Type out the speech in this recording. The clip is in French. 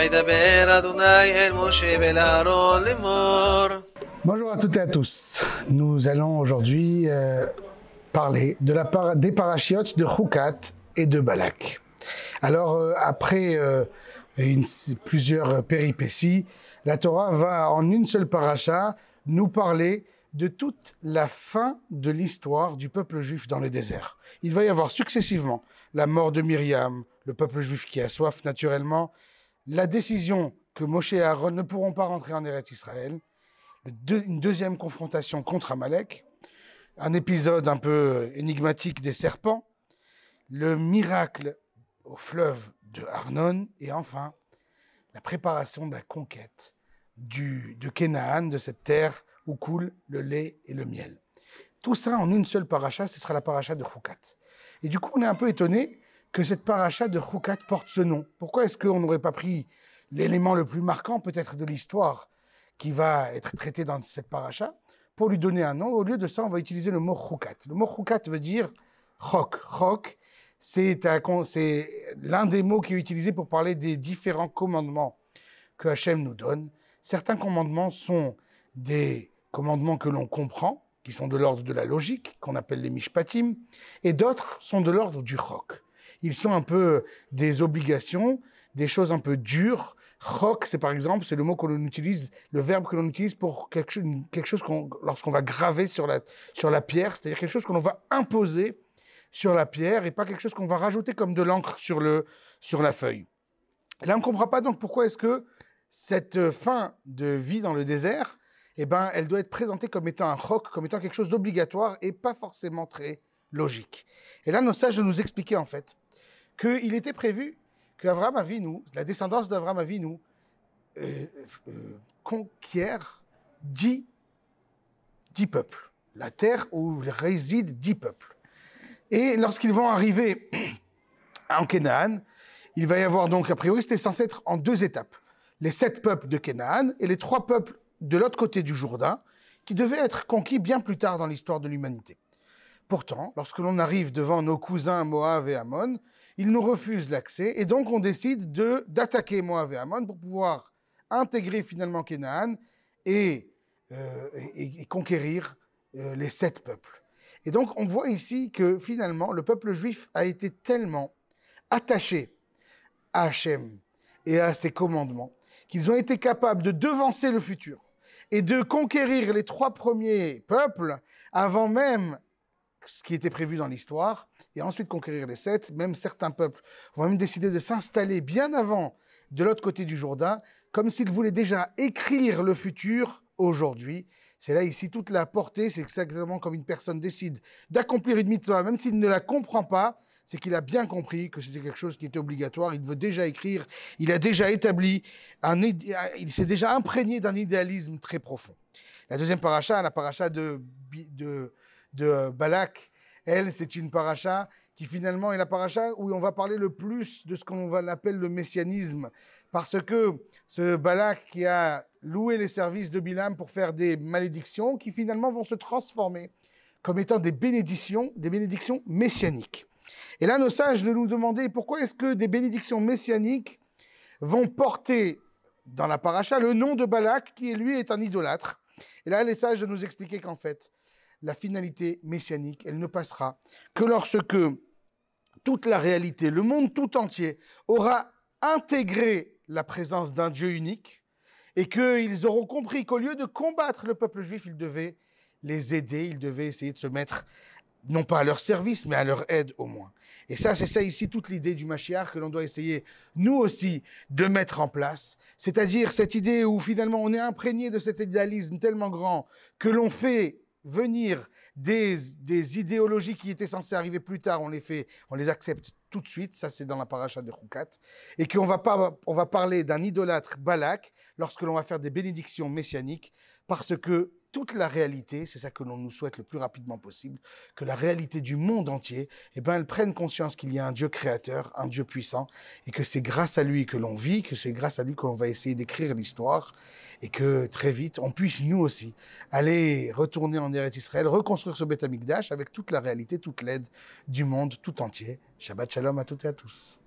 וידבר אדוני אל משה ואל אהרון לאמור. Bonjour à toutes et à tous. Nous allons aujourd'hui parler des parachiotes de Chukat et de Balak. Alors, après plusieurs péripéties, la Torah va en une seule paracha nous parler de toute la fin de l'histoire du peuple juif dans le désert. Il va y avoir successivement la mort de Myriam, le peuple juif qui a soif naturellement, la décision que Moshe et Aaron ne pourront pas rentrer en Eretz Israël, une deuxième confrontation contre Amalek, un épisode un peu énigmatique des serpents, le miracle au fleuve de Arnon, et enfin, la préparation de la conquête de Canaan, de cette terre où coule le lait et le miel. Tout ça en une seule paracha, ce sera la paracha de Chukat. Et du coup, on est un peu étonné que cette paracha de Chukat porte ce nom. Pourquoi est-ce qu'on n'aurait pas pris l'élément le plus marquant peut-être de l'histoire qui va être traité dans cette paracha pour lui donner un nom? Au lieu de ça, on va utiliser le mot Chukat. Le mot Chukat veut dire chok. Chok, c'est l'un des mots qui est utilisé pour parler des différents commandements que Hachem nous donne. Certains commandements sont des commandements que l'on comprend, qui sont de l'ordre de la logique, qu'on appelle les mishpatim, et d'autres sont de l'ordre du chok. Ils sont un peu des obligations, des choses un peu dures. Chok, c'est par exemple, c'est le mot que l'on utilise, le verbe que l'on utilise pour quelque chose lorsqu'on va graver sur la pierre, c'est-à-dire quelque chose que l'on va imposer sur la pierre et pas quelque chose qu'on va rajouter comme de l'encre sur la feuille. Et là, on ne comprend pas donc pourquoi est-ce que cette fin de vie dans le désert, eh ben, elle doit être présentée comme étant un chok, comme étant quelque chose d'obligatoire et pas forcément très logique. Et là, nos sages nous expliquaient en fait qu'il était prévu qu'Avraham Avinu, la descendance d'Avraham Avinu, conquiert 10 peuples, la terre où résident 10 peuples. Et lorsqu'ils vont arriver en Canaan, il va y avoir donc, a priori, c'était censé être en 2 étapes. Les 7 peuples de Canaan et les 3 peuples de l'autre côté du Jourdain, qui devaient être conquis bien plus tard dans l'histoire de l'humanité. Pourtant, lorsque l'on arrive devant nos cousins Moab et Ammon, ils nous refusent l'accès et donc on décide d'attaquer Moab et Ammon pour pouvoir intégrer finalement Canaan et conquérir les 7 peuples. Et donc on voit ici que finalement le peuple juif a été tellement attaché à Hachem et à ses commandements qu'ils ont été capables de devancer le futur et de conquérir les 3 premiers peuples avant même ce qui était prévu dans l'histoire, et ensuite conquérir les 7. Même certains peuples vont même décider de s'installer bien avant de l'autre côté du Jourdain, comme s'ils voulaient déjà écrire le futur aujourd'hui. C'est là ici toute la portée, c'est exactement comme une personne décide d'accomplir une mitzvah, même s'il ne la comprend pas, c'est qu'il a bien compris que c'était quelque chose qui était obligatoire, il veut déjà écrire, il a déjà établi, il s'est déjà imprégné d'un idéalisme très profond. La deuxième paracha, la paracha de Balak, elle, c'est une paracha qui finalement est la paracha où on va parler le plus de ce qu'on va l'appeler le messianisme, parce que ce Balak qui a loué les services de Bilam pour faire des malédictions, qui finalement vont se transformer comme étant des bénédictions messianiques. Et là, nos sages nous demandaient pourquoi est-ce que des bénédictions messianiques vont porter dans la paracha le nom de Balak, qui lui est un idolâtre. Et là, les sages nous expliquaient qu'en fait, la finalité messianique, elle ne passera que lorsque toute la réalité, le monde tout entier, aura intégré la présence d'un Dieu unique et qu'ils auront compris qu'au lieu de combattre le peuple juif, ils devaient les aider, ils devaient essayer de se mettre, non pas à leur service, mais à leur aide au moins. Et ça, c'est ça ici toute l'idée du Mashiach que l'on doit essayer, nous aussi, de mettre en place. C'est-à-dire cette idée où finalement on est imprégné de cet idéalisme tellement grand que l'on fait venir des idéologies qui étaient censées arriver plus tard, on les accepte tout de suite, ça c'est dans la paracha de Chukat, et qu'on va parler d'un idolâtre Balak lorsque l'on va faire des bénédictions messianiques, parce que toute la réalité, c'est ça que l'on nous souhaite le plus rapidement possible, que la réalité du monde entier, eh ben, elle prenne conscience qu'il y a un Dieu créateur, un Dieu puissant, et que c'est grâce à lui que l'on vit, que c'est grâce à lui qu'on va essayer d'écrire l'histoire, et que très vite, on puisse nous aussi aller retourner en Eretz Israël, reconstruire ce Beth Amikdash avec toute la réalité, toute l'aide du monde tout entier. Shabbat Shalom à toutes et à tous.